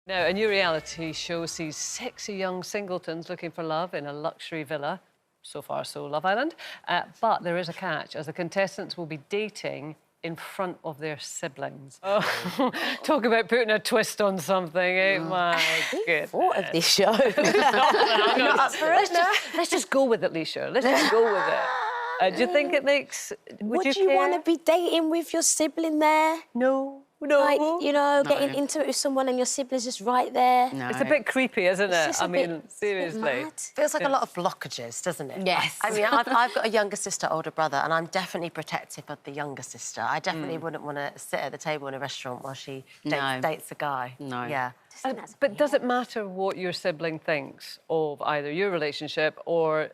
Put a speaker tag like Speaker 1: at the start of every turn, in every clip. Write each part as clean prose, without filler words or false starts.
Speaker 1: Now, a new reality show sees sexy young singletons looking for love in a luxury villa. So far, so Love Island. But there is a catch, as the contestants will be dating in front of their siblings. Oh. Talk about putting a twist on something, eh? My goodness.
Speaker 2: Thought of this show.
Speaker 1: I'm not up for it. Let's just go with it, Leshurr. Let's just go with it. Do you think it makes...
Speaker 2: Would you want to be dating with your sibling there?
Speaker 1: No. No.
Speaker 2: Like, you know, getting into it with someone and your sibling's just right there.
Speaker 1: No. It's a bit creepy, isn't it? I mean, seriously.
Speaker 3: Feels like a lot of blockages, doesn't it?
Speaker 2: Yes.
Speaker 3: I mean, I've got a younger sister, older brother, and I'm definitely protective of the younger sister. I definitely wouldn't want to sit at the table in a restaurant while she dates a guy.
Speaker 2: No.
Speaker 3: Yeah.
Speaker 1: But does it matter what your sibling thinks of either your relationship, or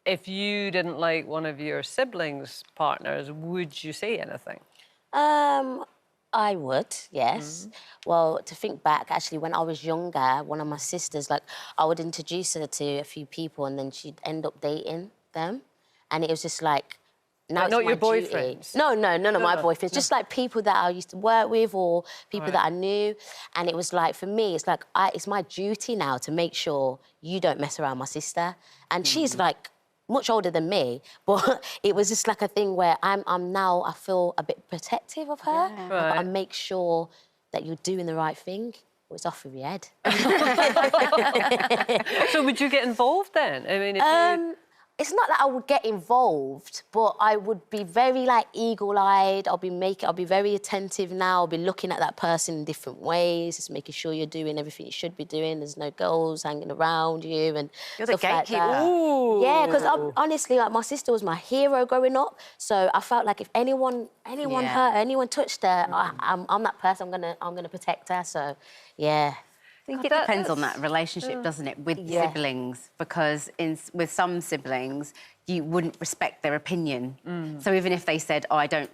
Speaker 1: if you didn't like one of your siblings' partners, would you say anything?
Speaker 2: I would, yes. Well, to think back, actually, when I was younger, one of my sisters, like, I would introduce her to a few people and then she'd end up dating them. And it was just like, now it's
Speaker 1: not
Speaker 2: my
Speaker 1: your
Speaker 2: duty.
Speaker 1: boyfriends?
Speaker 2: No, none of my boyfriends. Just like people that I used to work with or people that I knew. And it was like, for me, it's like, it's my duty now to make sure you don't mess around my sister. And she's like, much older than me, but it was just like a thing where I'm now, I feel a bit protective of her.
Speaker 1: Yeah.
Speaker 2: But I make sure that you're doing the right thing, or it's off with your head.
Speaker 1: So would you get involved then? I mean, if
Speaker 2: It's not that I would get involved, but I would be very, like, eagle-eyed. I'll be very attentive now. I'll be looking at that person in different ways, just making sure you're doing everything you should be doing. There's no girls hanging around you and
Speaker 3: You're the
Speaker 2: stuff like
Speaker 3: gatekeeper.
Speaker 2: that.
Speaker 1: Ooh.
Speaker 2: Yeah, because honestly, like, my sister was my hero growing up, so I felt like if anyone hurt her, anyone touched her, I'm that person. I'm gonna protect her. So, yeah.
Speaker 4: I think it depends on that relationship, doesn't it, with siblings? Because with some siblings, you wouldn't respect their opinion. So even if they said, "Oh, I don't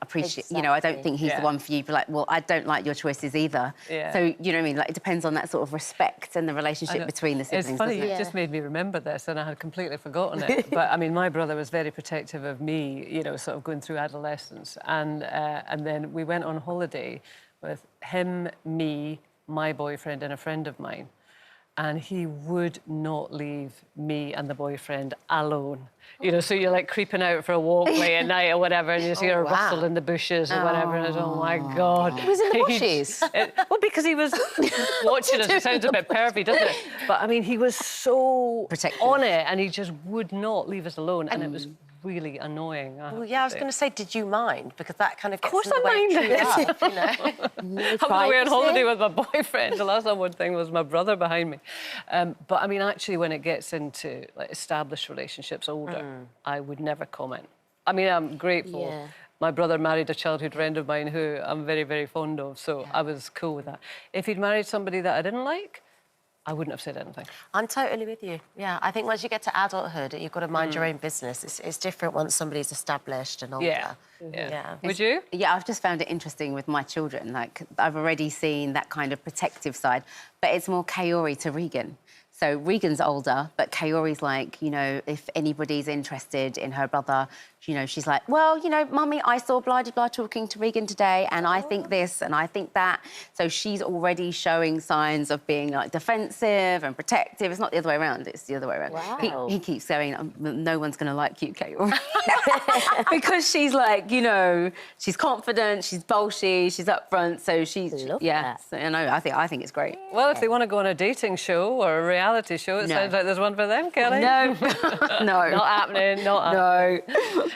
Speaker 4: appreciate, I don't think he's the one for you," but like, "Well, I don't like your choices either."
Speaker 1: Yeah.
Speaker 4: So you know what I mean? Like, it depends on that sort of respect and the relationship between the siblings.
Speaker 1: It's funny,
Speaker 4: doesn't it?
Speaker 1: you just made me remember this, and I had completely forgotten it. But I mean, my brother was very protective of me, you know, sort of going through adolescence, and then we went on holiday with him, me, my boyfriend and a friend of mine, and he would not leave me and the boyfriend alone. You know, so you're like creeping out for a walk late at night or whatever, and you just hear a rustle in the bushes or whatever, and it's, oh my God.
Speaker 2: He was in the bushes?
Speaker 1: Well, because he was watching us. It sounds a bit pervy, doesn't it? But I mean, he was so
Speaker 4: protective
Speaker 1: on it, and he just would not leave us alone, and it was really annoying.
Speaker 3: Well, yeah, I was going to say, did you mind? Because that kind of gets
Speaker 1: course
Speaker 3: in the
Speaker 1: I
Speaker 3: way
Speaker 1: minded.
Speaker 3: of true love, you know?
Speaker 1: I was away on holiday with my boyfriend. The last one thing was my brother behind me. But I mean, actually, when it gets into like established relationships, older, I would never comment. I mean, I'm grateful.
Speaker 2: Yeah.
Speaker 1: My brother married a childhood friend of mine who I'm very, very fond of, so I was cool with that. If he'd married somebody that I didn't like, I wouldn't have said anything.
Speaker 3: I'm totally with you. Yeah, I think once you get to adulthood, you've got to mind your own business. It's different once somebody's established and older.
Speaker 1: Yeah. Would you?
Speaker 4: Yeah, I've just found it interesting with my children. Like, I've already seen that kind of protective side, but it's more Kaye to Regan. So Regan's older, but Kaye's like, you know, if anybody's interested in her brother, you know, she's like, well, you know, Mummy, I saw blah-de-blah talking to Regan today, and I think this and I think that. So she's already showing signs of being, like, defensive and protective. It's not the other way around, it's the other way around.
Speaker 2: Wow.
Speaker 4: He keeps saying, no one's going to like you, Kaye. Because she's, like, you know, she's confident, she's bolshy, she's upfront, so she's...
Speaker 2: that.
Speaker 4: So, you know, I think it's great.
Speaker 1: Well, if they want to go on a dating show or a reality show, it sounds like there's one for them, Kelle.
Speaker 4: No. No.
Speaker 1: Not happening, not happening.
Speaker 4: No.